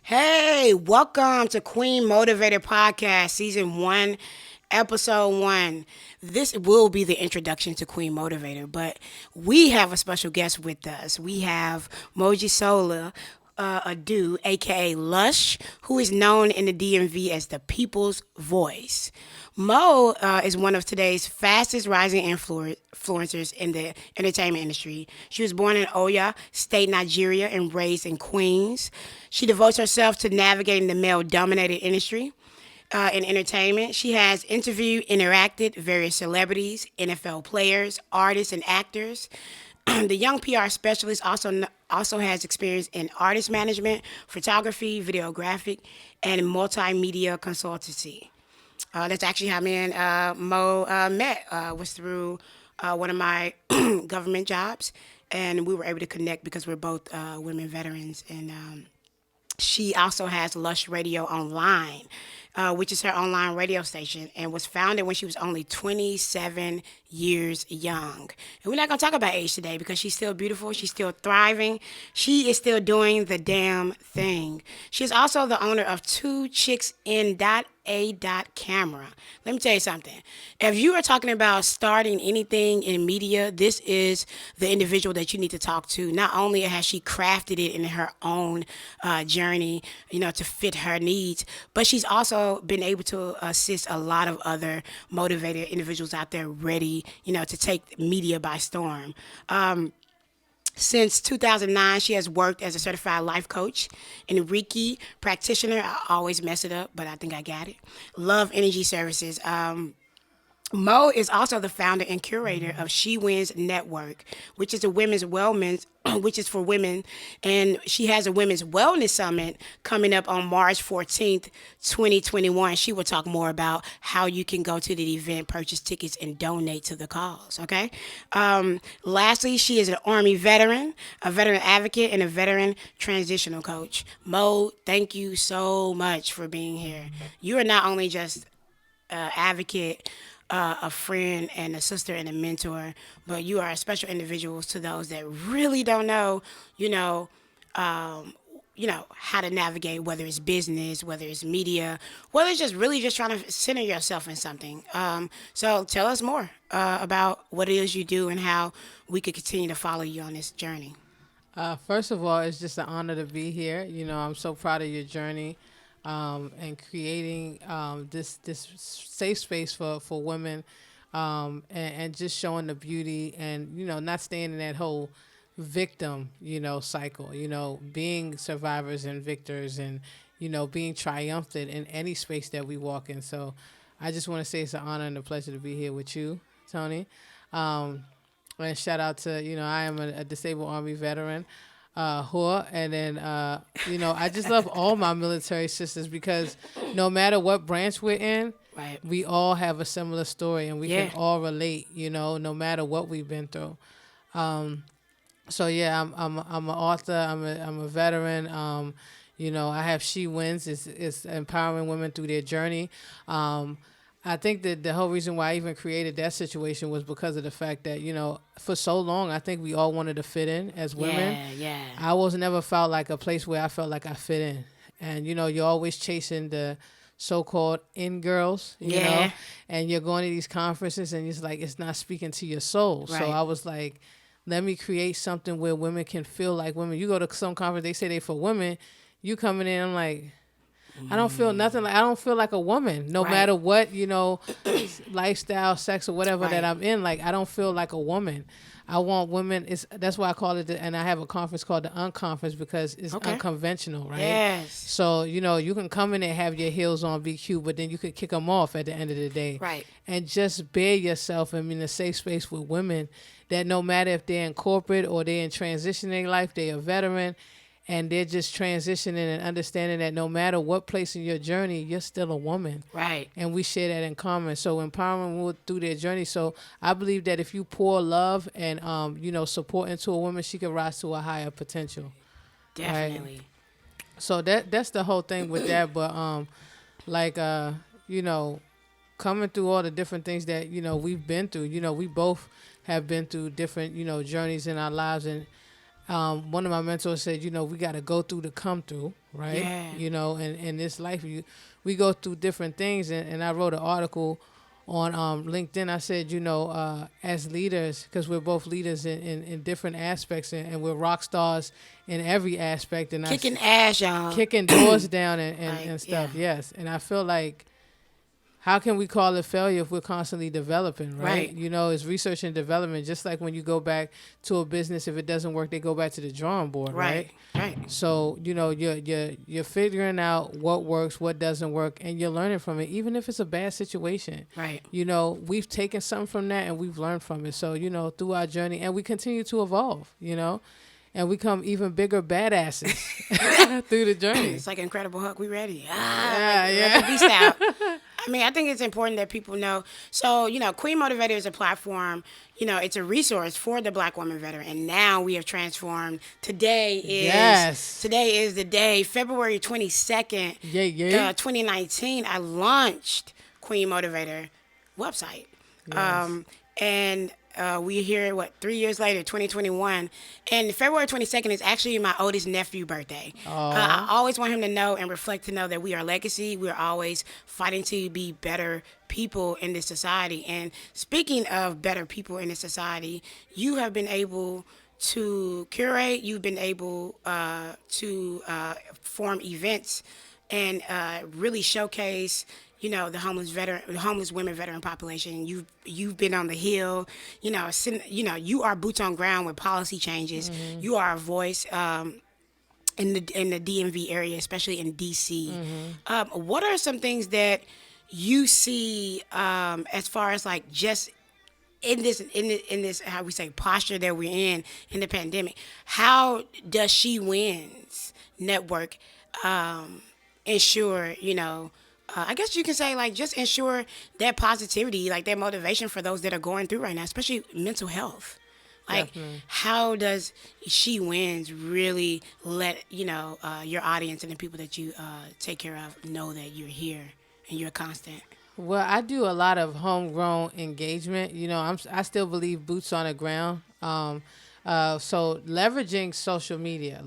Hey, welcome to Queen Motivator Podcast, Season 1, Episode 1. This will be the introduction to Queen Motivator, but we have a special guest with us. We have Mojisola Edu, aka Lush, who is known in the DMV as the People's Voice. Mo is one of today's fastest rising influencers in the entertainment industry. She was born in Oyo State, Nigeria, and raised in Queens. She devotes herself to navigating the male dominated industry in entertainment. She has interviewed, interacted various celebrities, NFL players, artists, and actors. The young PR specialist also has experience in artist management, photography, videographic, and multimedia consultancy. That's actually how me and Mo met. Was through one of my government jobs, and we were able to connect because we're both women veterans. And she also has Lush Radio Online, which is her online radio station, and was founded when she was only 27 years young. And we're not going to talk about age today because she's still beautiful. She's still thriving. She is still doing the damn thing. She's also the owner of Two Chicks in a camera. Let me tell you something. If you are talking about starting anything in media, this is the individual that you need to talk to. Not only has she crafted it in her own journey, to fit her needs, but she's also been able to assist a lot of other motivated individuals out there ready, to take media by storm. Since 2009, she has worked as a certified life coach and Reiki practitioner. I always mess it up, but I think I got it. Love Energy Services. Mo is also the founder and curator of She Wins Network, which is a women's wellness, which is for women, and she has a women's wellness summit coming up on March 14th, 2021. She will talk more about how you can go to the event, purchase tickets, and donate to the cause. Okay. Lastly, she is an Army veteran, a veteran advocate, and a veteran transitional coach. Mo, thank you so much for being here. You are not only just advocate, a friend and a sister and a mentor, but you are a special individual to those that really don't know, you know, um, how to navigate, whether it's business, whether it's media, whether it's just really just trying to center yourself in something. So tell us more about what it is you do and how we could continue to follow you on this journey. First of all, it's just an honor to be here. I'm so proud of your journey and creating this safe space for women and just showing the beauty and, not staying in that whole victim, cycle, being survivors and victors and, being triumphant in any space that we walk in. So I just want to say it's an honor and a pleasure to be here with you, Tony. Um, and shout out to, I am a disabled Army veteran, and then, I just love all my military sisters because no matter what branch we're in, Right. we all have a similar story and we Yeah. can all relate, no matter what we've been through. So yeah, I'm an author. I'm a veteran. I have She Wins. It's empowering women through their journey. I think that the whole reason why I even created that situation was because of the fact that for so long I think we all wanted to fit in as women. Yeah. Yeah. I was never felt like a place where I felt like I fit in, and you're always chasing the so-called in girls, Yeah. and you're going to these conferences and it's like it's not speaking to your soul. Right. So I was like, let me create something where women can feel like women. You go to some conference, they say they for women. You coming in, I'm like, I don't feel nothing like I don't feel like a woman, no Right. matter what lifestyle, sex, or whatever Right. that I'm in. Like I don't feel like a woman. I want women. That's why I call it. And I have a conference called the Unconference because it's Okay. unconventional, right? Yes. So you can come in and have your heels on, be cute, but then you can kick them off at the end of the day, Right. and just bear yourself. I mean, a safe space with women that no matter if they're in corporate or they're in transitioning life, they're a veteran and they're just transitioning and understanding that no matter what place in your journey, you're still a woman. Right. And we share that in common. So empowering women through their journey. So I believe that if you pour love and support into a woman, she can rise to a higher potential. Definitely. So that's the whole thing with that. But like coming through all the different things that we've been through. We both have been through different journeys in our lives, and one of my mentors said, we got to go through to come through, right? Yeah. And in this life, we go through different things. And I wrote an article on LinkedIn. I said, as leaders, because we're both leaders in different aspects, and we're rock stars in every aspect. And Kicking ass, y'all. kicking doors down and, Like, and stuff, yeah. yes. And I feel like, how can we call it failure if we're constantly developing, right? Right. It's research and development. Just like when you go back to a business, if it doesn't work, they go back to the drawing board, right? Right. So, you're figuring out what works, what doesn't work, and you're learning from it, even if it's a bad situation. Right. We've taken something from that and we've learned from it. So, through our journey, and we continue to evolve, and we become even bigger badasses through the journey. It's like Incredible Hulk. We ready. Yeah. Let the beast out. I mean, I think it's important that people know. So, Queen Motivator is a platform. It's a resource for the Black woman veteran. And now we have transformed. Today is the day, February 22nd, 2019. I launched Queen Motivator website. Yes. And we're here, 3 years later, 2021. And February 22nd is actually my oldest nephew's birthday. I always want him to know and reflect to know that we are legacy. We're always fighting to be better people in this society. And speaking of better people in this society, you have been able to curate, you've been able to form events and really showcase the homeless women veteran population. You've been on the Hill, you are boots on ground with policy changes. Mm-hmm. You are a voice in the DMV area, especially in DC. Mm-hmm. What are some things that you see as far as like just in this how we say posture that we're in the pandemic? How does She Wins network ensure I guess you can say, like, just ensure that positivity, like that motivation for those that are going through right now, especially mental health? Like, Definitely. how does She Wins really let, your audience and the people that you take care of know that you're here and you're constant? Well, I do a lot of homegrown engagement. I still believe boots on the ground. So leveraging social media,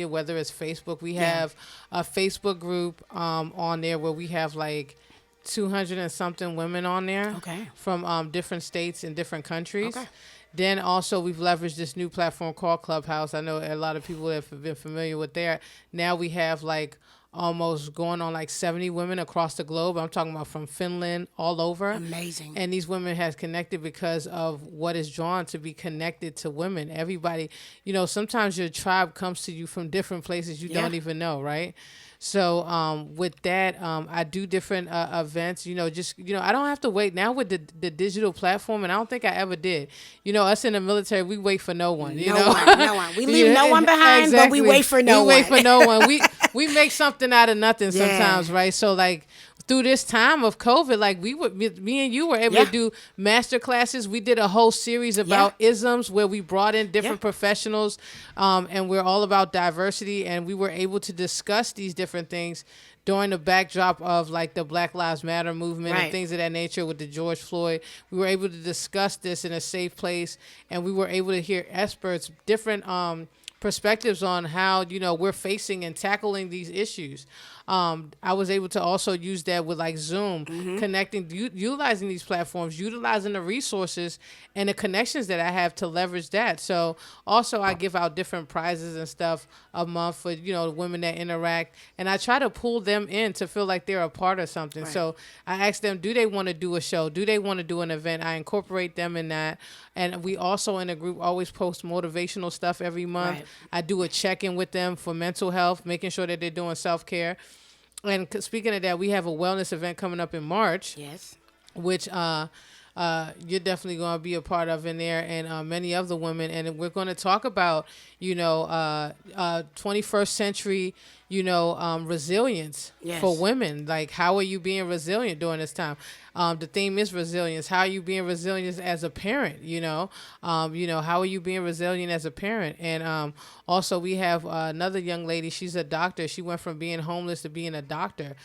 whether it's Facebook, we have a Facebook group on there where we have like 200 and something women on there from different states and different countries. Okay. Then also we've leveraged this new platform called Clubhouse. I know a lot of people have been familiar with that. Now we have like almost going on like 70 women across the globe. I'm talking about from Finland, all over. Amazing. And these women has connected because of what is drawn to be connected to women. Everybody, sometimes your tribe comes to you from different places you don't even know, right? So with that, I do different events, I don't have to wait now with the digital platform. And I don't think I ever did. Us in the military, we wait for no one. No one. We leave no one behind, exactly. But we wait for no one. We wait for no one. We make something out of nothing sometimes, right? So like, through this time of COVID, like me and you were able to do master classes. We did a whole series about isms where we brought in different professionals, and we're all about diversity. And we were able to discuss these different things during the backdrop of like the Black Lives Matter movement and things of that nature with the George Floyd. We were able to discuss this in a safe place, and we were able to hear experts, different perspectives on how, we're facing and tackling these issues. I was able to also use that with like Zoom, connecting, utilizing these platforms, utilizing the resources and the connections that I have to leverage that. So also I give out different prizes and stuff a month for, the women that interact, and I try to pull them in to feel like they're a part of something. Right. So I ask them, do they want to do a show? Do they want to do an event? I incorporate them in that. And we also in a group always post motivational stuff every month. Right. I do a check-in with them for mental health, making sure that they're doing self-care. And speaking of that, we have a wellness event coming up in March. Yes. Which you're definitely going to be a part of in there, and many of the women. And we're going to talk about, 21st century, resilience for Yes. women. Like, how are you being resilient during this time? The theme is resilience. How are you being resilient as a parent? How are you being resilient as a parent? And also, we have another young lady. She's a doctor. She went from being homeless to being a doctor.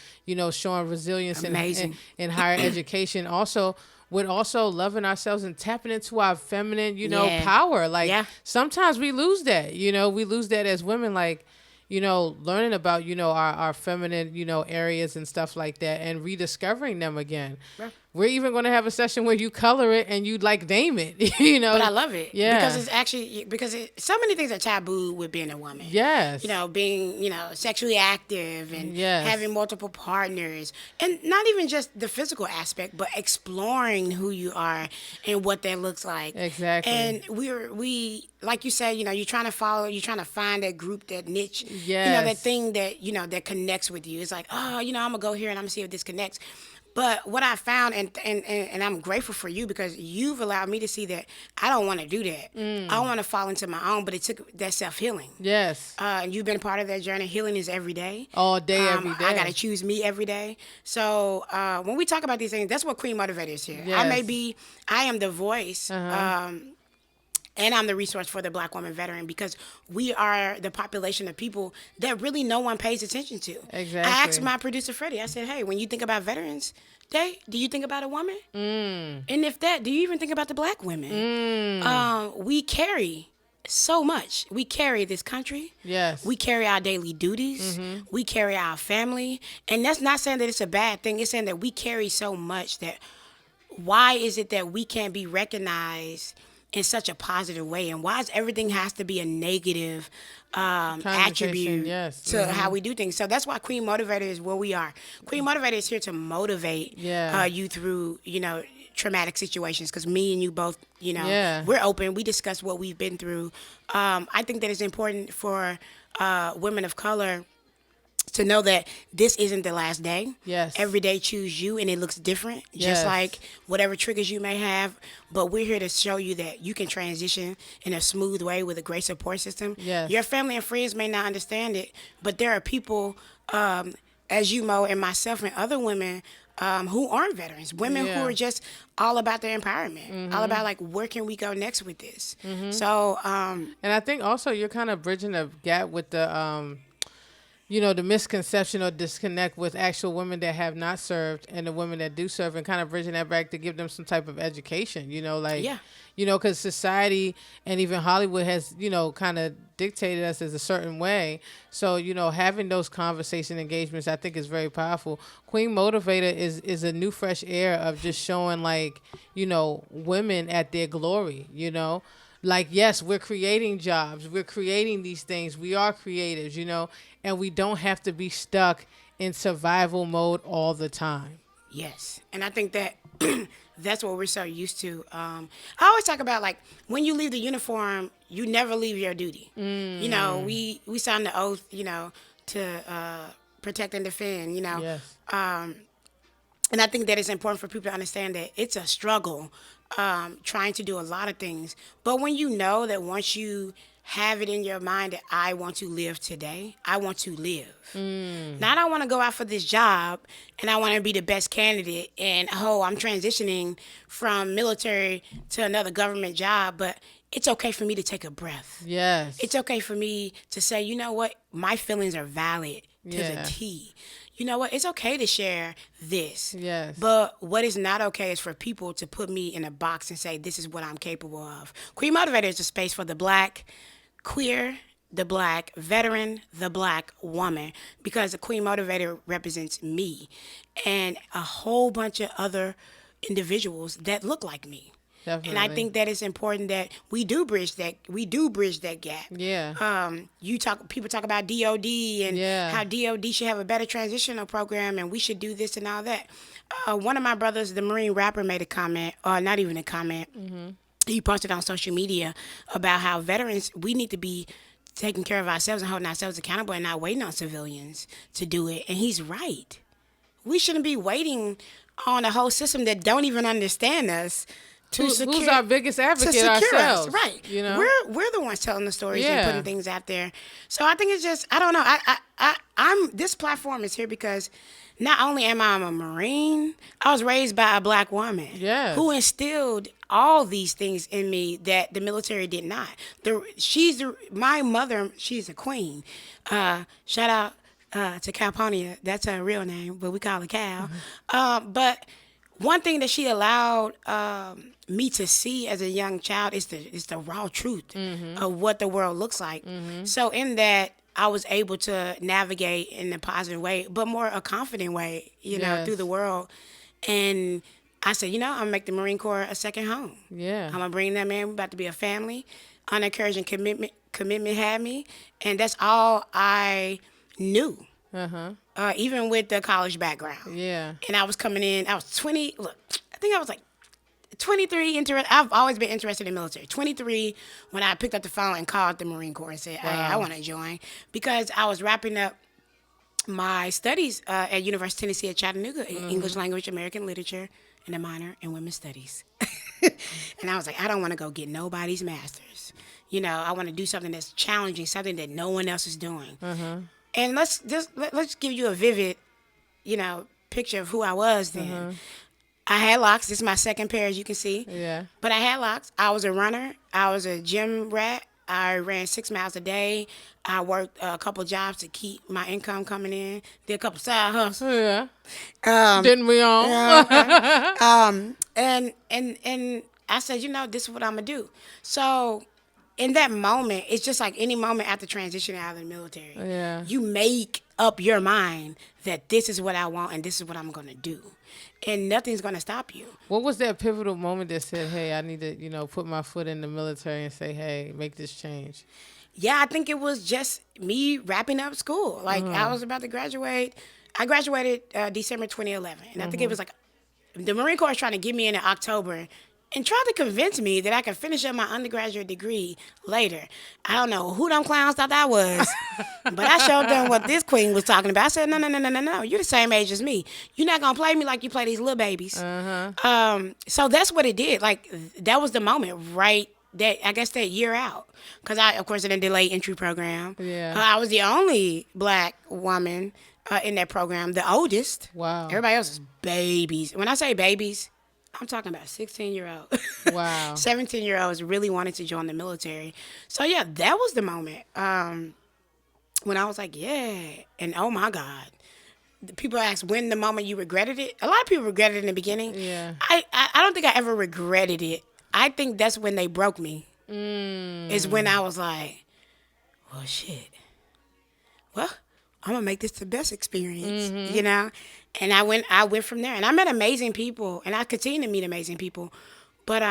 Showing resilience Amazing. in higher education. Also, with also loving ourselves and tapping into our feminine, Yeah. power. Like, Yeah. sometimes we lose that. We lose that as women. Like, learning about, our feminine, areas and stuff like that, and rediscovering them again. Yeah. We're even going to have a session where you color it and you like name it, But I love it. Yeah. Because it's actually, so many things are taboo with being a woman. Yes. Being, sexually active and Yes. having multiple partners. And not even just the physical aspect, but exploring who you are and what that looks like. Exactly. And we like you said, you're trying to find that group, that niche, Yes. that thing that, that connects with you. It's like, oh, I'm going to go here and I'm going to see if this connects. But what I found, and I'm grateful for you because you've allowed me to see that I don't want to do that. I want to fall into my own, but it took that self-healing. Yes. You've been a part of that journey. Healing is every day. All day, every day. I got to choose me every day. So when we talk about these things, that's what Queen Motivator is here. Yes. I am the voice. And I'm the resource for the Black woman veteran because we are the population of people that really no one pays attention to. Exactly. I asked my producer, Freddie, I said, hey, when you think about Veterans Day, do you think about a woman? And if that, do you even think about the Black women? We carry so much. We carry this country. Yes. We carry our daily duties. We carry our family. And that's not saying that it's a bad thing. It's saying that we carry so much that why is it that we can't be recognized in such a positive way, and why is everything has to be a negative attribute to how we do things? So that's why Queen Motivator is where we are. Queen Motivator is here to motivate you through traumatic situations, because me and you both we're open, we discuss what we've been through. I think that it's important for women of color to know that this isn't the last day. Yes. Every day choose you, and it looks different, just like whatever triggers you may have. But we're here to show you that you can transition in a smooth way with a great support system. Yes. Your family and friends may not understand it, but there are people, as you, Mo, and myself and other women who aren't veterans, women who are just all about their empowerment, all about like, where can we go next with this? So, and I think also you're kind of bridging the gap with the the misconception or disconnect with actual women that have not served and the women that do serve, and kind of bridging that back to give them some type of education, because society and even Hollywood has, kind of dictated us as a certain way. So, having those conversation engagements, I think is very powerful. Queen Motivator is a new fresh air of just showing like, women at their glory, Like, yes, we're creating jobs. We're creating these things. We are creatives, and we don't have to be stuck in survival mode all the time. yes. And I think that that's what we're so used to. I always talk about, like, when you leave the uniform, you never leave your duty. We signed the oath, to protect and defend, Yes. And I think that it's important for people to understand that it's a struggle trying to do a lot of things. But when you know that once you have it in your mind that I want to live today, I want to live. Now, I don't want to go out for this job and I want to be the best candidate and, I'm transitioning from military to another government job, but it's okay for me to take a breath. Yes. It's okay for me to say, you know what, my feelings are valid to the T. You know what? It's okay to share this. Yes. But what is not okay is for people to put me in a box and say, this is what I'm capable of. Queen Motivator is a space for the Black queer, the Black veteran, the Black woman, because the Queen Motivator represents me and a whole bunch of other individuals that look like me. Definitely. And I think that it's important that we do bridge that gap. Yeah. People talk about DOD and how DOD should have a better transitional program and we should do this and all that. One of my brothers, the Marine rapper, made a comment, or not even a comment. He posted on social media about how veterans, we need to be taking care of ourselves and holding ourselves accountable and not waiting on civilians to do it. And he's right. We shouldn't be waiting on a whole system that don't even understand us who's our biggest to advocate secure ourselves, us, right? You know, We're the ones telling the stories and Yeah. putting things out there. So I think it's just I don't know. I'm this platform is here because not only am I a Marine, I was raised by a black woman Yes. who instilled all these things in me that the military did not. My mother. She's a queen. Shout out to Calponia. That's her real name, but we call her Cal. But one thing that she allowed me to see as a young child is the raw truth of what the world looks like. So in that, I was able to navigate in a positive way, but more a confident way, Yes. through the world. And I said, I'm gonna make the Marine Corps a second home. Yeah. I'm gonna bring them in. We're about to be a family. Honor, courage, and commitment had me, and that's all I knew. Even with the college background. Yeah. And I was coming in. I was 20. Look, I think I was like 23. I've always been interested in military. 23 when I picked up the phone and called the Marine Corps and said, "Hey, I want to join," because I was wrapping up my studies at University of Tennessee at Chattanooga, in English Language, American Literature, and a minor in Women's Studies. And I was like, I don't want to go get nobody's master's. I want to do something that's challenging, something that no one else is doing. And let's give you a vivid, picture of who I was then. I had locks. This is my second pair, as you can see. Yeah. But I had locks. I was a runner. I was a gym rat. I ran 6 miles a day. I worked a couple jobs to keep my income coming in. Did a couple side hustles. Yeah. Didn't we all? And I said, this is what I'm gonna do. So in that moment, it's just like any moment after transitioning out of the military. Yeah. You make up your mind that this is what I want and this is what I'm gonna do. And nothing's gonna stop you. What was that pivotal moment that said, "Hey, I need to, put my foot in the military and say, hey, make this change"? Yeah, I think it was just me wrapping up school. Like I was about to graduate. I graduated December 2011, and I think it was like the Marine Corps was trying to get me in October, and tried to convince me that I could finish up my undergraduate degree later. I don't know who them clowns thought I was, but I showed them what this queen was talking about. I said, no, you're the same age as me. You're not going to play me like you play these little babies. So that's what it did. Like, that was the moment, right? I guess that year out. Because I, of course, in a delayed entry program. Yeah. I was the only black woman in that program, the oldest. Wow. Everybody else is babies. When I say babies, I'm talking about 16-year-old. Wow. 17-year-olds really wanted to join the military. So, yeah, that was the moment when I was like, yeah. And, oh, my God. People ask when the moment you regretted it. A lot of people regretted it in the beginning. Yeah. I don't think I ever regretted it. I think that's when they broke me. Is when I was like, well, shit. Well, I'm gonna make this the best experience, And I went from there, and I met amazing people, and I continue to meet amazing people. But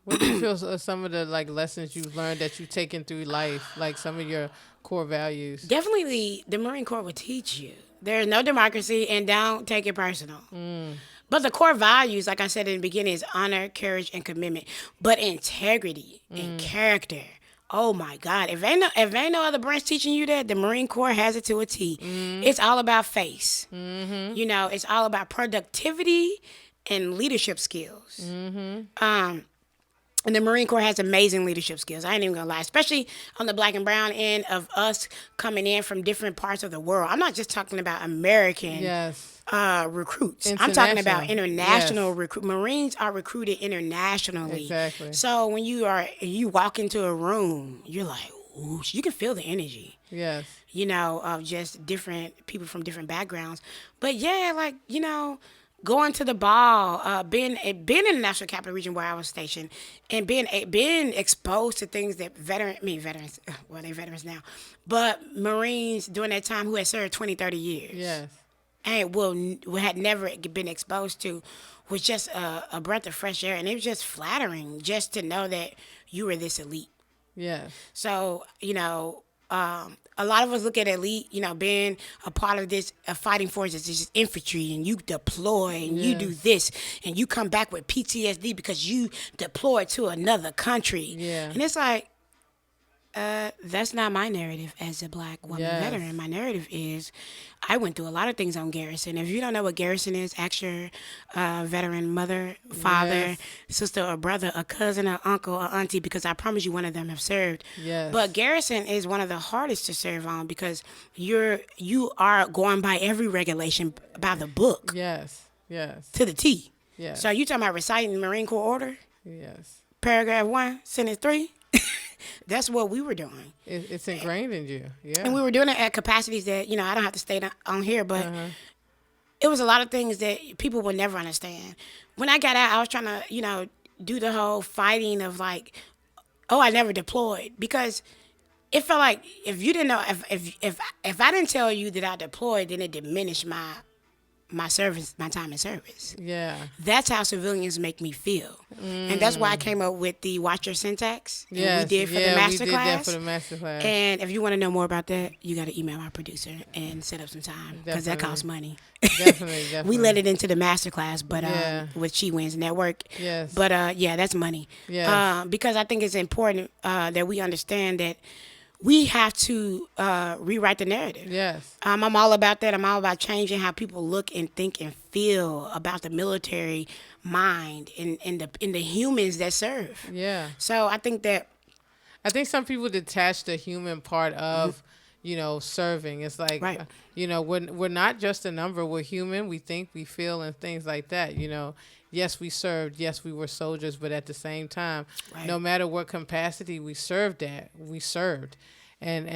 what do you feel are some of the lessons you've learned that you've taken through life, like some of your core values? Definitely, the Marine Corps would teach you there's no democracy, and don't take it personal. But the core values, like I said in the beginning, is honor, courage, and commitment. But integrity and character. Oh my God! If ain't no other branch teaching you that, the Marine Corps has it to a T. It's all about face. It's all about productivity and leadership skills. And the Marine Corps has amazing leadership skills. I ain't even gonna lie, especially on the black and brown end of us coming in from different parts of the world. I'm not just talking about American recruits. I'm talking about international recruit. Marines are recruited internationally. Exactly. So when you walk into a room, you're like, ooh, you can feel the energy. Yes. Of just different people from different backgrounds. But yeah, going to the ball, being in the National Capital Region where I was stationed, and being exposed to things that veterans, well, they're veterans now, but Marines during that time who had served 20, 30 years. Yes. And had never been exposed to, was just a breath of fresh air. And it was just flattering just to know that you were this elite. Yes. So, a lot of us look at elite, being a part of this fighting force, this is infantry, and you deploy, and you do this, and you come back with PTSD because you deployed to another country. Yeah. And it's like, That's not my narrative as a black woman Yes. veteran. My narrative is I went through a lot of things on Garrison. If you don't know what Garrison is, ask your veteran mother, father, Yes. sister, or brother, a cousin, or uncle, or auntie, because I promise you one of them have served. But Yes. Garrison is one of the hardest to serve on because you are going by every regulation by the book Yes. Yes. to the T. Yes. So you talking about reciting Marine Corps order, Yes. paragraph 1, sentence 3? That's what we were doing. It's ingrained in you. Yeah. And we were doing it at capacities that, I don't have to state on here, but Uh-huh. it was a lot of things that people would never understand. When I got out, I was trying to, do the whole fighting of like, oh, I never deployed, because it felt like if you didn't know, if I didn't tell you that I deployed, then it diminished my service, my time in service. Yeah. That's how civilians make me feel. And that's why I came up with the Watch Your Syntax. And Yes. we did for the Yeah, master we did that class. for the master class. And if you want to know more about that, you got to email my producer and set up some time, because that Definitely. costs money. Definitely. Definitely. We let it into the master class, but Yeah. with She Wins Network. Yes. But yeah, that's money. Yes. Because I think it's important that we understand that we have to rewrite the narrative. Yes. I'm all about that. I'm all about changing how people look and think and feel about the military mind and the humans that serve. Yeah. So I think that I think some people detach the human part of, serving. It's like, Right. We're not just a number. We're human. We think, we feel, and things like that. Yes, we served. Yes, we were soldiers. But at the same time, Right. no matter what capacity we served at, we served. And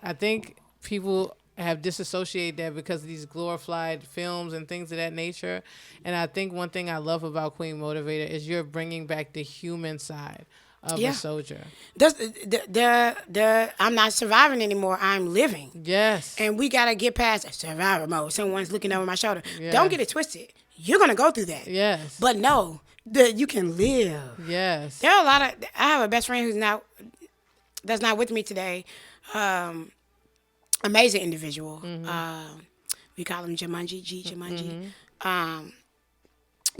I think people have disassociated that because of these glorified films and things of that nature. And I think one thing I love about Queen Motivator is you're bringing back the human side of Yeah. a soldier. that's the I'm not surviving anymore. I'm living. Yes. And we got to get past survivor mode. Someone's looking over my shoulder. Yes. Don't get it twisted. You're going to go through that. Yes. But no, that you can live. Yes. There are a lot of, I have a best friend that's not with me today. Amazing individual. We call him Jumanji, Jumanji.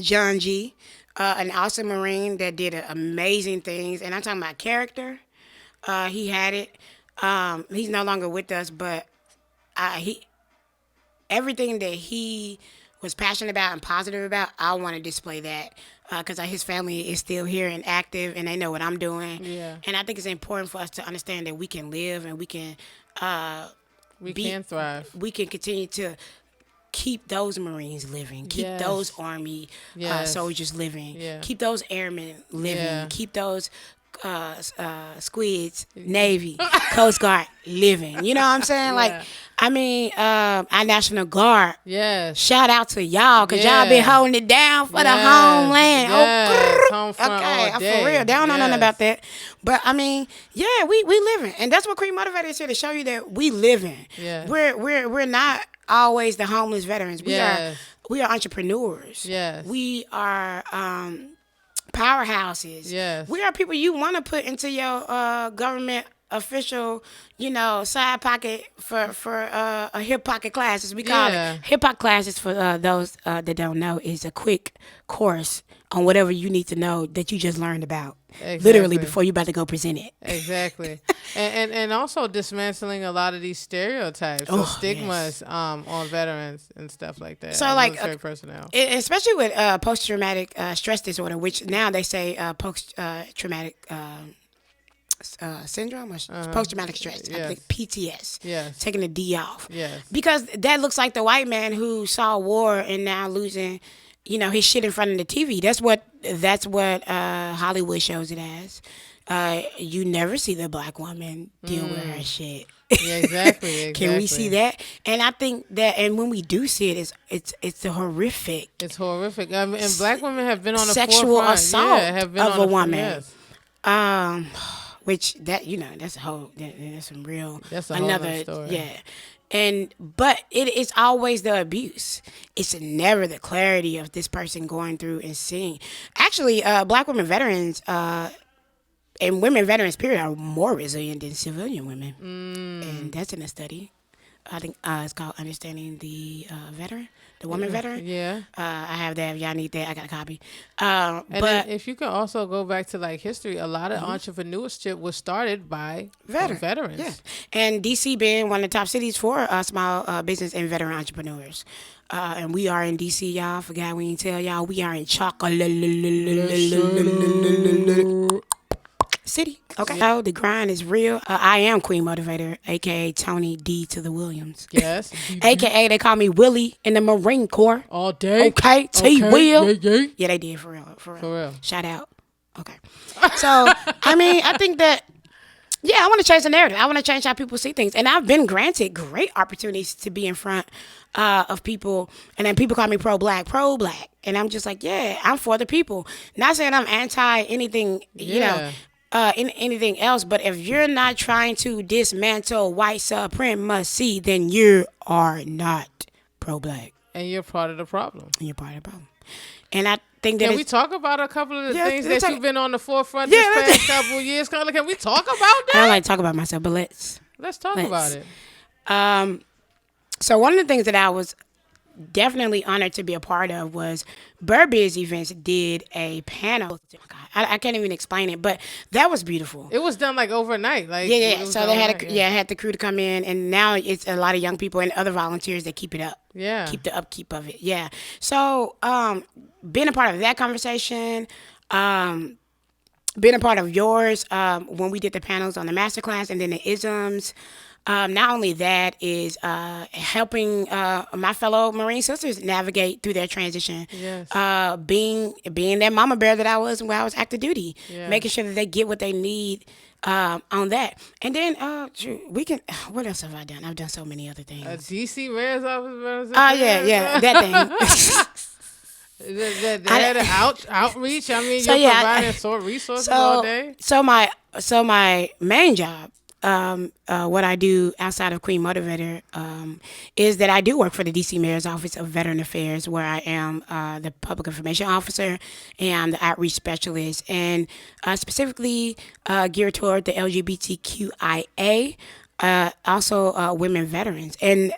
John G, an awesome Marine that did amazing things. And I'm talking about character. He had it. He's no longer with us, but everything that he was passionate about and positive about, I want to display that because his family is still here and active, and they know what I'm doing. Yeah. And I think it's important for us to understand that we can live and we can We can thrive. we can continue to keep those Marines living, keep Yes. those Army Yes. soldiers living, Yeah. keep those airmen living, Yeah. keep those squids, Navy, Coast Guard living. You know what I'm saying? Like, Yeah. I mean, our National Guard. Yes. Shout out to y'all, because y'all Yeah. been holding it down for the Yes. homeland. Yes. Home front Okay, all for day. real. They don't know nothing Yes. about that. But I mean, yeah, we living, and that's what Queen Motivator is here to show you, that we living. Yeah. We're not always the homeless veterans. Yes. We are entrepreneurs. Yes. We are powerhouses. Yes. We are people you want to put into your government official, side pocket for a hip pocket classes. We call Yeah. it hip hop classes for those that don't know, is a quick course on whatever you need to know that you just learned about. Literally Exactly. before you about to go present it. Exactly. and also dismantling a lot of these stereotypes or Oh, stigmas on veterans and stuff like that. So, like, military personnel. Especially with post-traumatic stress disorder, which now they say post-traumatic syndrome or post-traumatic stress. I Yes. think PTS. Yes. Taking the D off. Yes. Because that looks like the white man who saw war and now losing, his shit in front of the TV. That's what Hollywood shows it as. You never see the black woman deal with her shit. Yeah, exactly. Can we see that? And I think that, and when we do see it, it's horrific. It's horrific. And black women have been on the Sexual forefront. assault Yeah, have been of on a the, woman. Yes. Which that's a whole, that's some real, That's a whole nother story. Yeah. But it is always the abuse. It's never the clarity of this person going through and seeing. Actually, black women veterans, and women veterans period, are more resilient than civilian women. And that's in a study. I think it's called Understanding the Veteran, the Woman Veteran. Yeah. I have that. If y'all need that, I got a copy. And But then if you can also go back to like history, a lot of entrepreneurship was started by veterans. Yeah. And DC being one of the top cities for small business and veteran entrepreneurs. And we are in DC, y'all. Forgot we didn't tell y'all. We are in chocolate city. Okay. So the grind is real. I am Queen Motivator, aka Tony D to the Williams. Yes. AKA they call me Willie in the Marine Corps. All day. Okay. T Will. Yeah. Yeah, they did for real. For real. Shout out. Okay. So I mean, I think that. Yeah, I want to change the narrative. I want to change how people see things. And I've been granted great opportunities to be in front of people. And then people call me pro-black. And I'm just like, yeah, I'm for the people. Not saying I'm anti anything, anything else. But if you're not trying to dismantle white supremacy, then you are not pro-black. And you're part of the problem. And I think that can we talk about a couple of the things that you've been on the forefront Yeah, this past couple of years? Can we talk about that? I don't like to talk about myself, but let's talk about it. So one of the things that I was definitely honored to be a part of was Burberry's Events did a panel. Oh God, I can't even explain it, but that was beautiful. It was done like overnight. Like Yeah. So they had the crew to come in, and now it's a lot of young people and other volunteers that keep it up. Yeah. Keep the upkeep of it. Yeah. So being a part of that conversation, being a part of yours when we did the panels on the masterclass and then the isms. Not only that is helping my fellow Marine sisters navigate through their transition. Yes. Being that mama bear that I was when I was active duty, Yes. making sure that they get what they need on that. And then we can. What else have I done? I've done so many other things. DC Mayor's Office. Yeah, that thing. They had an outreach. I mean, So, you're yeah, providing resources all day. So my main job, what I do outside of Queen Motivator, is that I do work for the DC Mayor's Office of Veteran Affairs, where I am the public information officer and the outreach specialist, and specifically geared toward the LGBTQIA, also women veterans, and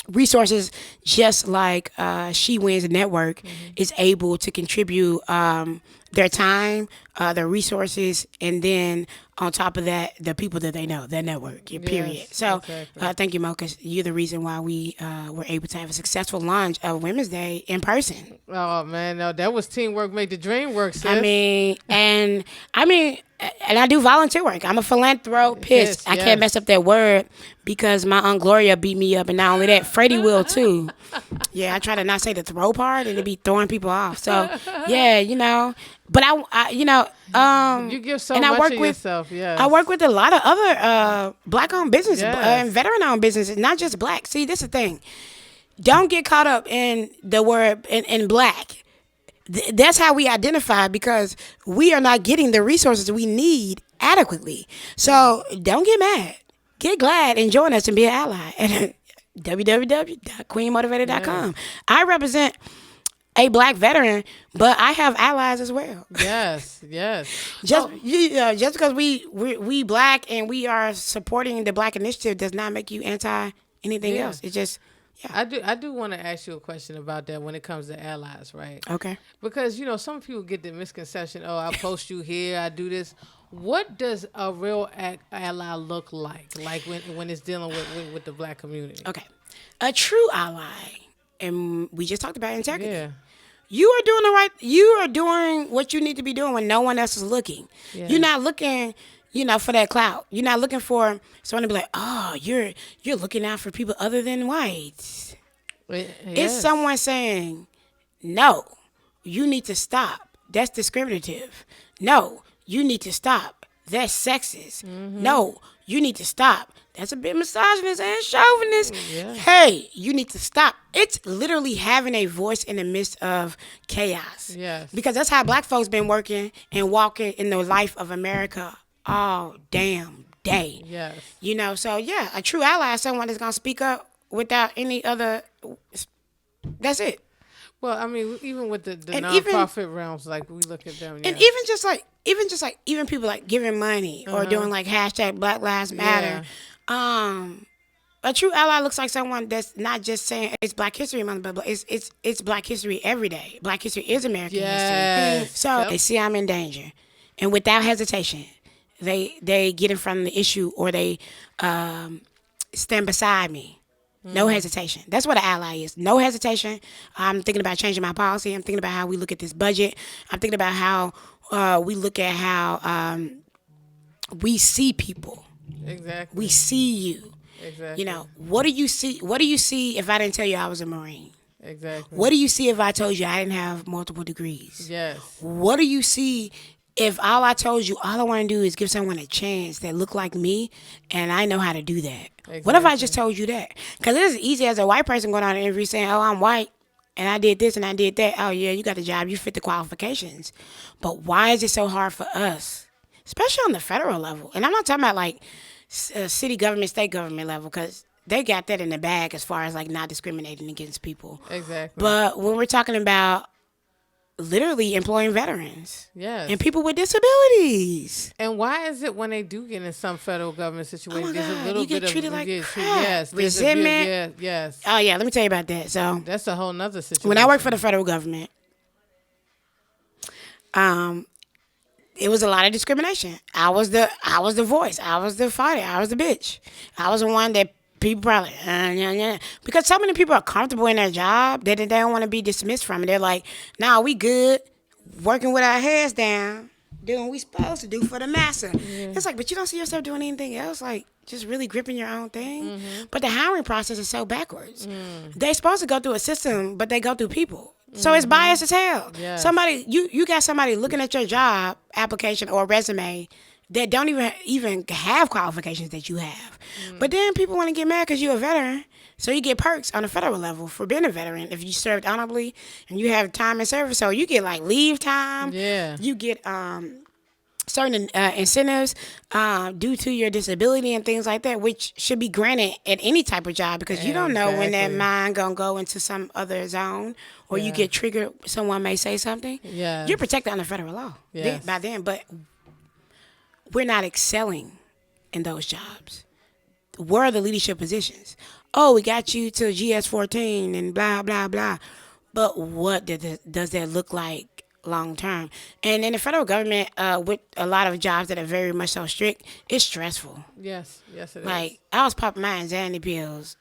resources just like She Wins Network is able to contribute their time, their resources, and then on top of that, the people that they know, their network, period. Yes, So exactly. thank you, Mo, because you're the reason why we were able to have a successful launch of Women's Day in person. Oh, man. No, that was teamwork made the dream work, sis. And I do volunteer work. I'm a philanthropist. Yes, I can't mess up that word because my Aunt Gloria beat me up, and not only that, Freddie will too. Yeah, I try to not say the throw part, and it be throwing people off. So yeah, but I you give so and I much work of with yourself, yes. I work with a lot of other black-owned businesses Yes. and veteran-owned businesses, not just black. See, this is the thing. Don't get caught up in the word in black. That's how we identify, because we are not getting the resources we need adequately. So don't get mad. Get glad and join us and be an ally at www.queenmotivator.com. I represent a black veteran, but I have allies as well. Yes. Just because we black and we are supporting the Black Initiative does not make you anti anything else. It's just I do want to ask you a question about that when it comes to allies, right? okay. Because some people get the misconception, oh, I post you here, I do this. What does a real ally look like when it's dealing with the black community? Okay. A true ally, and we just talked about integrity. Yeah. You are doing what you need to be doing when no one else is looking. Yeah. You're not looking, for that clout. You're not looking for someone to be like, oh, you're looking out for people other than whites. It's someone saying, no, you need to stop. That's discriminative. No, you need to stop. That's sexist. No, you need to stop. That's a bit misogynist and chauvinist. Yeah. Hey, you need to stop. It's literally having a voice in the midst of chaos. Yes. Because that's how black folks been working and walking in the life of America all damn day. Yes. So yeah, a true ally is someone that's going to speak up without any other. That's it. Well, I mean, even with the And nonprofit realms, like we look at them, And even people like giving money or doing like hashtag Black Lives Matter. A true ally looks like someone that's not just saying it's Black History Month, but it's Black History every day. Black History is American history. Yes. So Yep. they see I'm in danger, and without hesitation, they get in front of the issue or they stand beside me. No hesitation. That's what an ally is. No hesitation. I'm thinking about changing my policy. I'm thinking about how we look at this budget. I'm thinking about how we look at how we see people. Exactly. We see you. Exactly. You know, what do you see? What do you see if I didn't tell you I was a Marine? Exactly. What do you see if I told you I didn't have multiple degrees? Yes. What do you see if all I told you, all I want to do is give someone a chance that look like me and I know how to do that? What if I just told you that? Because it is easy as a white person going on an interview saying, oh, I'm white and I did this and I did that. Oh, yeah, you got the job. You fit the qualifications. But why is it so hard for us, especially on the federal level? And I'm not talking about like city government, state government level, because they got that in the bag as far as like not discriminating against people. Exactly. But when we're talking about literally employing veterans Yes. and people with disabilities. And why is it when they do get in some federal government situation, Oh my there's a God, little you get bit treated of like yes, crap. there's a bit- Resentment. yes. Oh yeah, let me tell you about that. So That's a whole nother situation. when I worked for the federal government, it was a lot of discrimination. I was the voice. I was the fighter. I was the bitch. I was the one that people probably because so many people are comfortable in their job that they don't want to be dismissed from it. They're like, nah, we good, working with our heads down, doing what we supposed to do for the massa. It's like, but you don't see yourself doing anything else, like just really gripping your own thing. But the hiring process is so backwards. They're supposed to go through a system, but they go through people. So it's biased as hell. Yes. Somebody, you got somebody looking at your job application or resume that don't even have qualifications that you have. But then people want to get mad because you're a veteran. So you get perks on the federal level for being a veteran if you served honorably and you have time in service. So you get like leave time. Yeah. You get certain incentives due to your disability and things like that, which should be granted at any type of job because you don't know when that Exactly. mind gonna go into some other zone or you Yeah. get triggered. Someone may say something. Yes. You're protected under federal law Yes. by then, but we're not excelling in those jobs. Where are the leadership positions? Oh, we got you to GS-14 and blah, blah, blah. But what does that look like long term? And in the federal government, with a lot of jobs that are very much so strict, it's stressful. Yes, it is. Like, I was popping my anxiety pills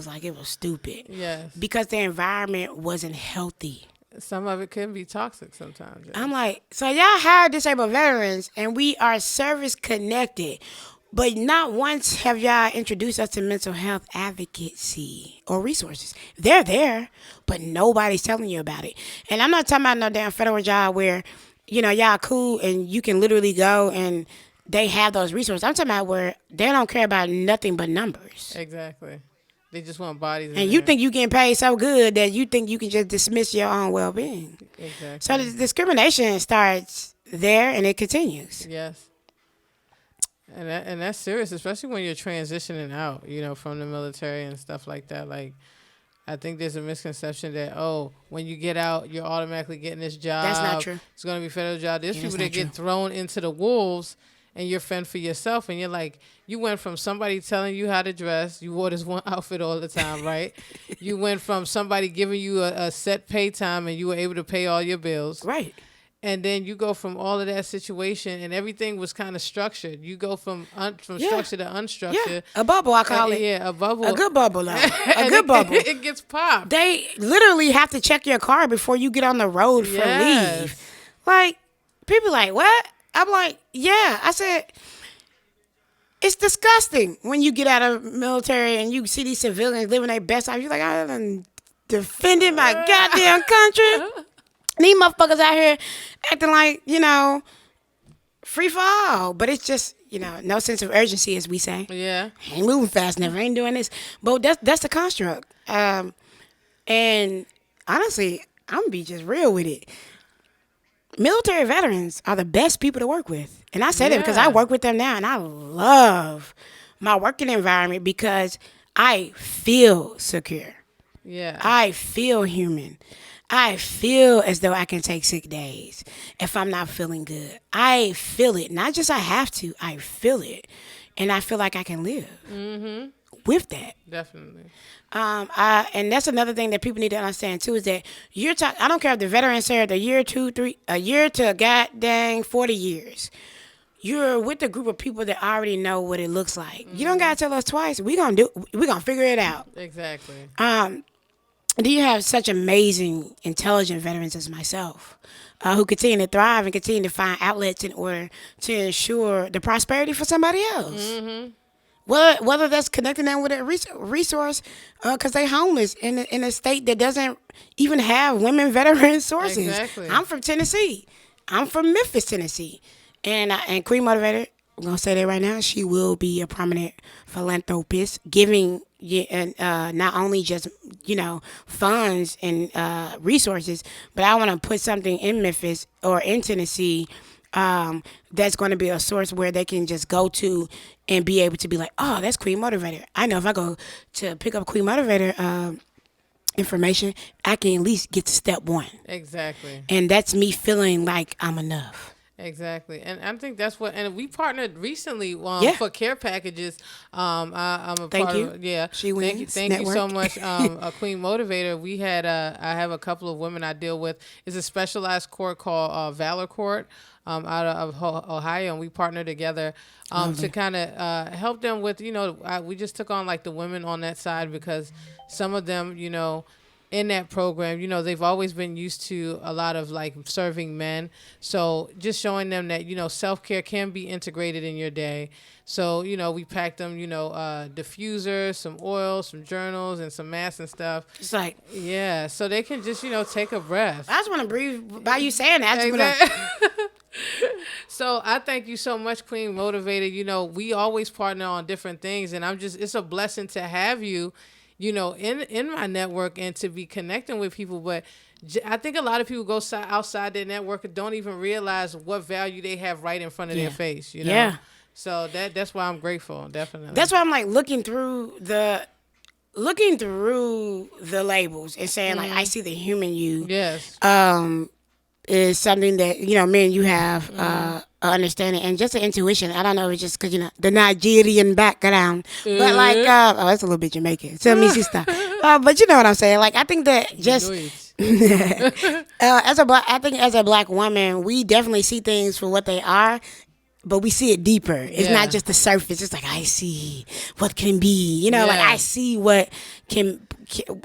like it was stupid. Yes. Because the environment wasn't healthy. Some of it can be toxic sometimes. Yeah. I'm like, so y'all hire disabled veterans and we are service connected, but not once have y'all introduced us to mental health advocacy or resources. They're there, but nobody's telling you about it. And I'm not talking about no damn federal job where, you know, y'all cool and you can literally go and they have those resources. I'm talking about where they don't care about nothing but numbers. Exactly. They just want bodies. And you think you getting paid so good that you think you can just dismiss your own well-being. Exactly. So the discrimination starts there and it continues. Yes. And that's serious, especially when you're transitioning out, you know, from the military and stuff like that. Like, I think there's a misconception that, oh, when you get out, you're automatically getting this job. That's not true. It's going to be a federal job. There's Yeah, people that's that not get thrown into the wolves and you're fend for yourself. And you're like, you went from somebody telling you how to dress. You wore this one outfit all the time, right? You went from somebody giving you a set pay time and you were able to pay all your bills. Right. And then you go from all of that situation and everything was kind of structured. You go from structured to unstructured. Yeah, a bubble, I call it. Yeah, a bubble. A good bubble, though. A And good bubble. It gets popped. They literally have to check your car before you get on the road for Yes. leave. Like, people like, what? I'm like, yeah. I said, it's disgusting when you get out of military and you see these civilians living their best life. You're like, I done defended my goddamn country. These motherfuckers out here acting like, you know, free for all. But it's just, you know, no sense of urgency, as we say. Yeah. Ain't moving fast enough. Ain't doing this. But that's the construct. And honestly, I'm going to be just real with it. Military veterans are the best people to work with. And I say that because I work with them now. And I love my working environment because I feel secure. Yeah. I feel human. I feel as though I can take sick days if I'm not feeling good. I feel it. Not just I have to. I feel it. And I feel like I can live. with that. Definitely. And that's another thing that people need to understand too is that you're talking. I don't care if the veteran served a year, 2, 3, a year to god dang 40 years. You're with a group of people that already know what it looks like. You don't gotta tell us twice. We're gonna figure it out. Exactly. Do you have such amazing, intelligent veterans as myself, who continue to thrive and continue to find outlets in order to ensure the prosperity for somebody else? Whether that's connecting them with a resource, because they homeless in a state that doesn't even have women veteran sources. Exactly. I'm from Tennessee. I'm from Memphis, Tennessee. And Queen Motivator, I'm going to say that right now, she will be a prominent philanthropist, giving not only just, funds and resources, but I want to put something in Memphis or in Tennessee that's going to be a source where they can just go to and be able to be like, oh, that's Queen Motivator. I know if I go to pick up Queen Motivator information, I can at least get to step 1. Exactly. And that's me feeling like I'm enough. Exactly. And I think that's what, and we partnered recently for care packages. I'm a Thank part you. of, yeah. She Wins Thank you Network. so much. A Queen Motivator. We had, I have a couple of women I deal with. It's a specialized court called Valor Court out of Ohio. And we partnered together to kind of help them with, we just took on like the women on that side because some of them, in that program, they've always been used to a lot of like serving men. So just showing them that, self-care can be integrated in your day. So, we packed them, diffusers, some oil, some journals, and some masks and stuff. It's like, yeah, so they can just, take a breath. I just want to breathe by you saying that. I just wanna... So I thank you so much, Queen Motivated. We always partner on different things, and it's a blessing to have you, in my network and to be connecting with people. But I think a lot of people go outside their network and don't even realize what value they have right in front of their face, Yeah. So that's why I'm grateful, definitely. That's why I'm like looking through the labels and saying like I see the human you. Yes. Is something that me and you have understanding and just an intuition. I don't know, it's just because the Nigerian background, but like oh, it's a little bit Jamaican. Tell me, sister. But you know what I'm saying. Like I think that just as a black woman, we definitely see things for what they are. But we see it deeper. It's not just the surface. It's like, I see what can be. Like I see what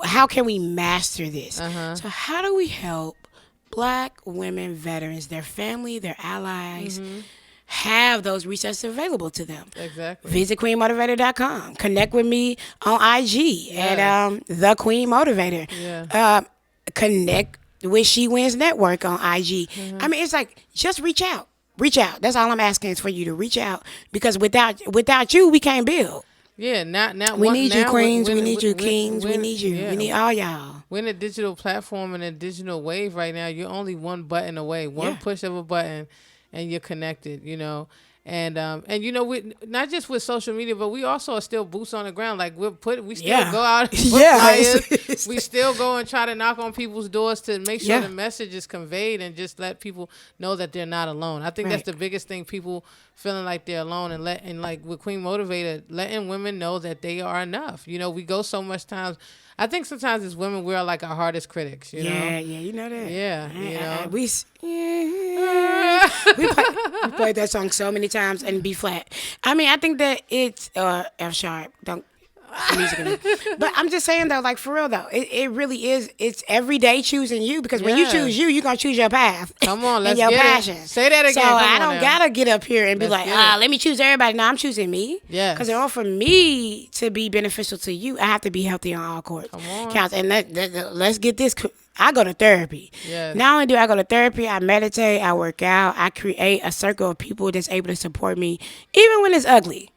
how can we master this? So how do we help Black women veterans, their family, their allies, have those resources available to them? Exactly. Visit queenmotivator.com. Connect with me on IG at The Queen Motivator. Yeah. Connect with She Wins Network on IG. I mean, it's like, just reach out. Reach out. That's all I'm asking is for you to reach out, because without you, we can't build. Yeah, now we need you, queens. We need you, kings. We need you. We need all y'all. We're in a digital platform and a digital wave right now. You're only one button away, one push of a button, and you're connected. And we not just with social media, but we also are still boots on the ground. Like we still go out and put flyers. We still go and try to knock on people's doors to make sure the message is conveyed and just let people know that they're not alone. I think that's the biggest thing, people feeling like they're alone, and like with Queen Motivator, letting women know that they are enough. We go so much times. I think sometimes as women, we're like our hardest critics. Yeah, you know that. Yeah, we played that song so many times and B flat. I mean, I think that it's F sharp. Don't music. But I'm just saying though, like for real though, it really is. It's every day choosing you, because when you choose you, you're gonna choose your path. Come on, let's and your get passion. It. Say that again. So I don't gotta get up here and be like, let let me choose everybody. No, I'm choosing me. Yeah. Because in order for me to be beneficial to you, I have to be healthy on all courts. Come on. Counts. And let's get this. I go to therapy. Yes. Not only do I go to therapy, I meditate, I work out, I create a circle of people that's able to support me, even when it's ugly.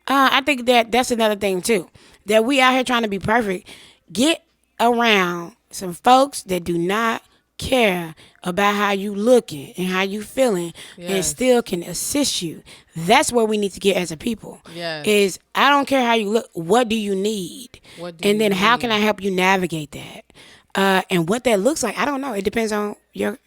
I think that's another thing too, that we out here trying to be perfect. Get around some folks that do not care about how you looking and how you feeling, and still can assist you. That's where we need to get as a people. Is I don't care how you look. What do you need? And then how can I help you navigate that? And what that looks like, I don't know. It depends on your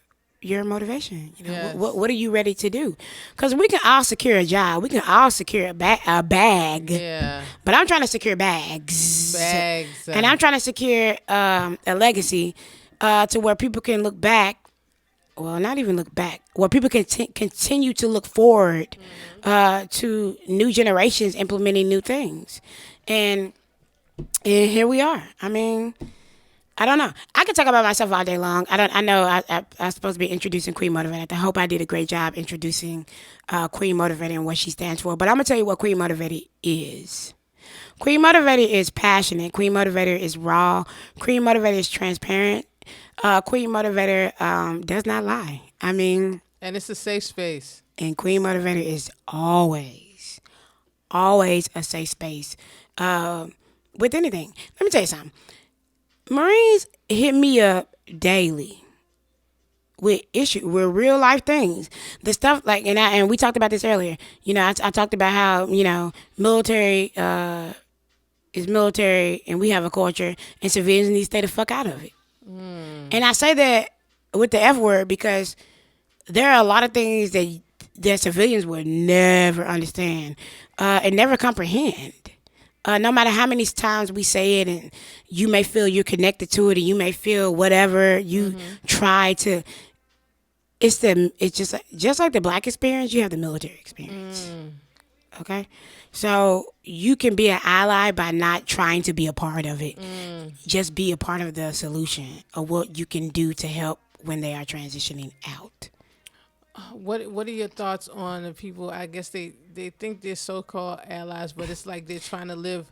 your motivation. You know, Yes. what are you ready to do? Because we can all secure a job, we can all secure a bag. Yeah. But I'm trying to secure bags. Bags. And I'm trying to secure a legacy to where people can look back. Well, not even look back. Where people can continue to look forward to new generations implementing new things. And here we are. I mean, I don't know. I can talk about myself all day long. I know I'm supposed to be introducing Queen Motivator. I hope I did a great job introducing Queen Motivator and what she stands for. But I'm going to tell you what Queen Motivator is. Queen Motivator is passionate. Queen Motivator is raw. Queen Motivator is transparent. Queen Motivator does not lie. I mean, and it's a safe space. And Queen Motivator is always a safe space with anything. Let me tell you something. Marines hit me up daily with real life things. The stuff like, and we talked about this earlier. You know, I talked about how, you know, military is military and we have a culture and civilians need to stay the fuck out of it. And I say that with the F word because there are a lot of things that civilians would never understand and never comprehend. No matter how many times we say it and you may feel you're connected to it and you may feel whatever you try to, it's just like the black experience, you have the military experience. Okay? So you can be an ally by not trying to be a part of it. Just be a part of the solution of what you can do to help when they are transitioning out. What are your thoughts on the people? I guess they think they're so-called allies, but it's like they're trying to live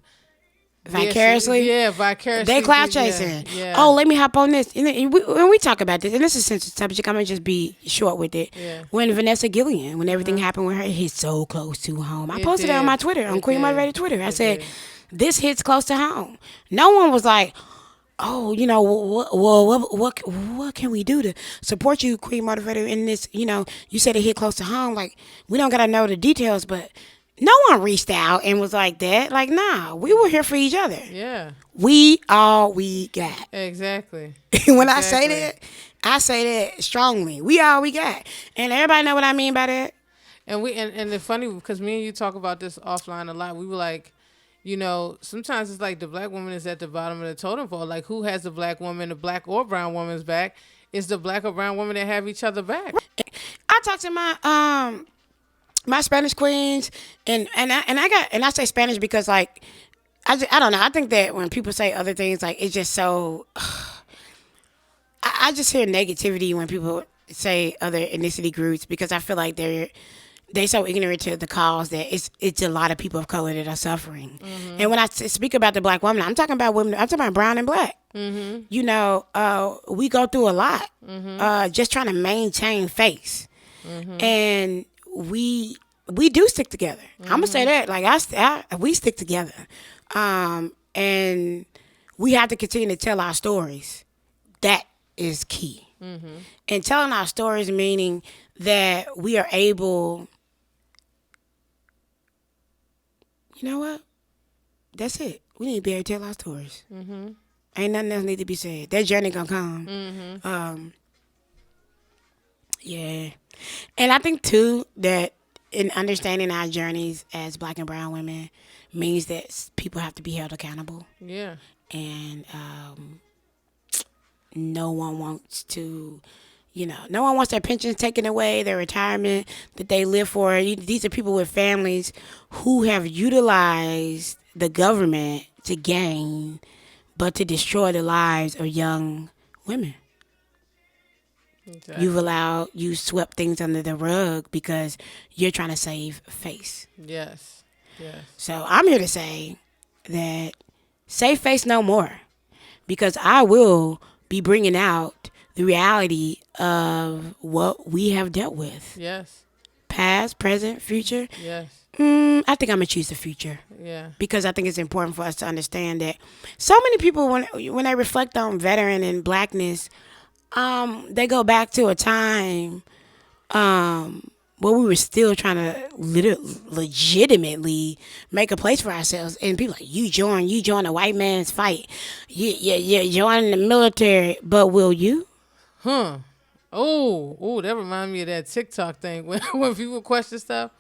vicariously. Yeah, vicariously. They cloud chasing. Yeah. Oh, let me hop on this. And when we talk about this, and this is a sensitive subject, I'm gonna just be short with it. Yeah. When Vanessa Gillian, when everything happened with her, it hit so close to home. I It posted it on did. my Twitter, on It Queen did. Motivator Twitter. I It said, did. this hits close to home. No one was like, oh, you know, what can we do to support you, Queen Motivator, in this? You know, you said it hit close to home. Like, we don't gotta know the details, but no one reached out and was like that. Like, nah, we were here for each other. Yeah. We all we got. Exactly. When I say that strongly. We all we got. And everybody know what I mean by that. And the funny, because me and you talk about this offline a lot. We were like, you know, sometimes it's like the black woman is at the bottom of the totem pole. Like, who has the black woman, the black or brown woman's back? It's the black or brown woman that have each other back. I talked to my Spanish queens, and I say Spanish because like I don't know. I think that when people say other things, like it's just so. I just hear negativity when people say other ethnicity groups because I feel like they're so ignorant to the cause that it's a lot of people of color that are suffering. And when I speak about the black woman, I'm talking about women. I'm talking about brown and black. You know, we go through a lot just trying to maintain face, and we do stick together. I'm gonna say that, like we stick together, and we have to continue to tell our stories. That is key, and telling our stories meaning that we are able. You know what? That's it. We need to be able to tell our stories. Ain't nothing else need to be said. That journey gonna come. Yeah, and I think too that in understanding our journeys as black and brown women means that people have to be held accountable. Yeah. And no one wants to, you know, no one wants their pensions taken away, their retirement that they live for. These are people with families who have utilized the government to gain, but to destroy the lives of young women. Exactly. You swept things under the rug because you're trying to save face. Yes. Yes. So I'm here to say that save face no more, because I will be bringing out the reality of what we have dealt with. Yes. Past, present, future. Yes. I think I'm going to choose the future. Yeah. Because I think it's important for us to understand that so many people, when they reflect on veteran and blackness, they go back to a time where we were still trying to legitimately make a place for ourselves. And people like, you join the white man's fight. You join the military, but will you? Oh, that reminds me of that TikTok thing when people question stuff.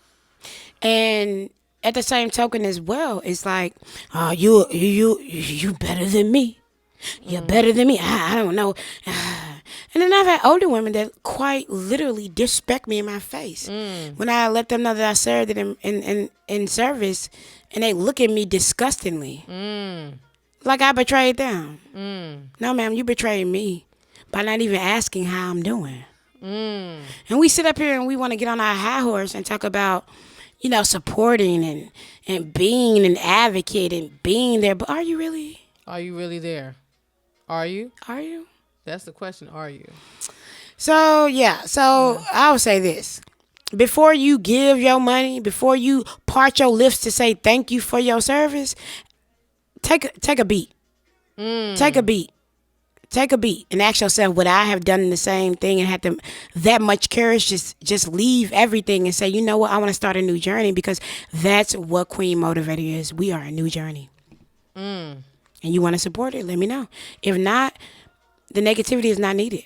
And at the same token as well, it's like, oh, you better than me. You're better than me. I don't know. And then I've had older women that quite literally disrespect me in my face. When I let them know that I served them in service, and they look at me disgustingly. Like I betrayed them. No, ma'am, you betrayed me by not even asking how I'm doing. And we sit up here and we want to get on our high horse and talk about, supporting and being an advocate and being there. But are you really? Are you really there? Are you? Are you? That's the question. Are you? So, yeah. So, I would say this. Before you give your money, before you part your lips to say thank you for your service, take a beat. Take a beat. Take a beat and ask yourself, would I have done the same thing and had that much courage? Just leave everything and say, you know what? I want to start a new journey, because that's what Queen Motivator is. We are a new journey. And you want to support it, let me know. If not, the negativity is not needed.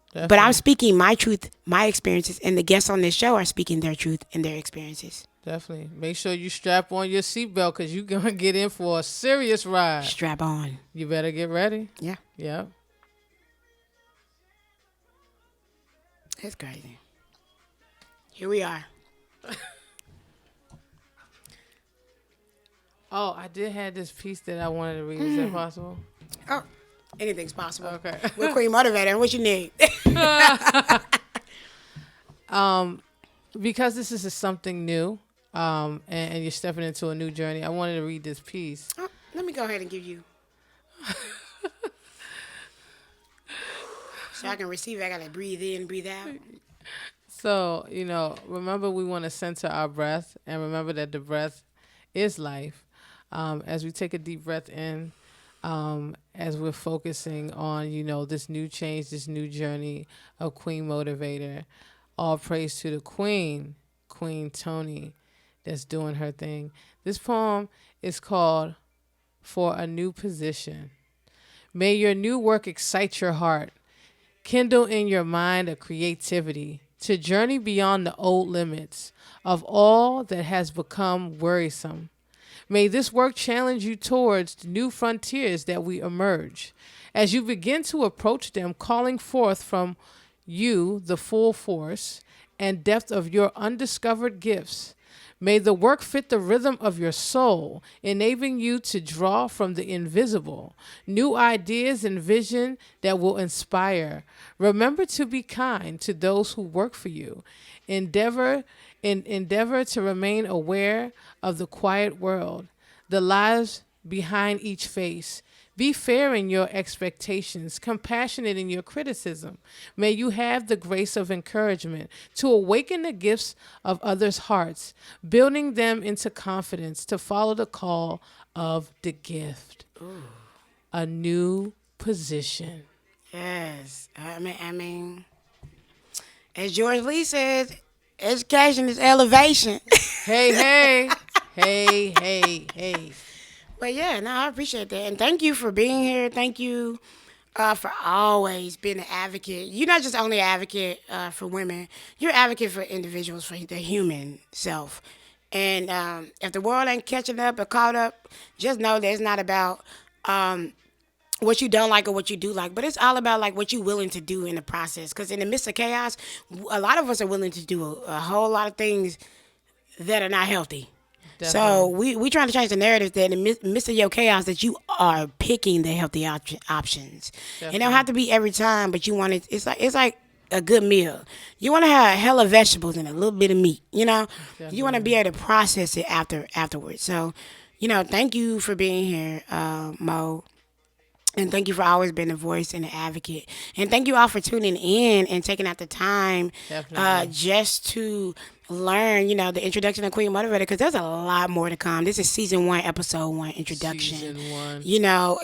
Definitely. But I'm speaking my truth, my experiences, and the guests on this show are speaking their truth and their experiences. Definitely. Make sure you strap on your seatbelt, because you're going to get in for a serious ride. Strap on. You better get ready. Yeah. Yeah. That's crazy. Here we are. Oh, I did have this piece that I wanted to read. Is that possible? Oh, anything's possible. Okay. We're Queen Motivator. What you need? Because this is something new, and you're stepping into a new journey, I wanted to read this piece. Oh, let me go ahead and give you. So I can receive it, I got to breathe in, breathe out. So, remember, we want to center our breath, and remember that the breath is life. As we take a deep breath in, as we're focusing on, this new change, this new journey of Queen Motivator, all praise to the Queen Tony, that's doing her thing. This poem is called For a New Position. May your new work excite your heart. Kindle in your mind a creativity to journey beyond the old limits of all that has become worrisome. May this work challenge you towards new frontiers that we emerge. As you begin to approach them, calling forth from you the full force and depth of your undiscovered gifts. May the work fit the rhythm of your soul, enabling you to draw from the invisible new ideas and vision that will inspire. Remember to be kind to those who work for you. Endeavor to remain aware of the quiet world, the lives behind each face. Be fair in your expectations, compassionate in your criticism. May you have the grace of encouragement to awaken the gifts of others' hearts, building them into confidence to follow the call of the gift. Ooh. A new position. Yes. I mean, as George Lee says, education is elevation. Hey. But yeah, no, I appreciate that. And thank you for being here. Thank you for always being an advocate. You're not just only an advocate for women. You're an advocate for individuals, for the human self. And if the world ain't catching up or caught up, just know that it's not about what you don't like or what you do like, but it's all about like what you're willing to do in the process. Because in the midst of chaos, a lot of us are willing to do a whole lot of things that are not healthy. Definitely. So we trying to change the narrative that in the midst of your chaos that you are picking the healthy options. Definitely. It don't have to be every time, but you want it. It's like a good meal. You want to have a hell of vegetables and a little bit of meat. Definitely. You want to be able to process it afterwards. So, thank you for being here, Mo. And thank you for always being a voice and an advocate. And thank you all for tuning in and taking out the time just to learn, the introduction of Queen Motivator, because there's a lot more to come. This is season 1, episode 1, introduction. Season 1.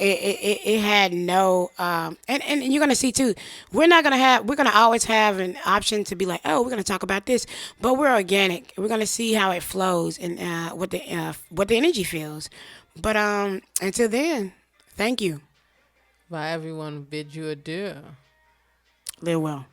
It had no, and you're going to see too, we're going to always have an option to be like, oh, we're going to talk about this, but we're organic. We're going to see how it flows and what the energy feels. But until then, thank you. Bye, everyone. Bid you adieu. Live well.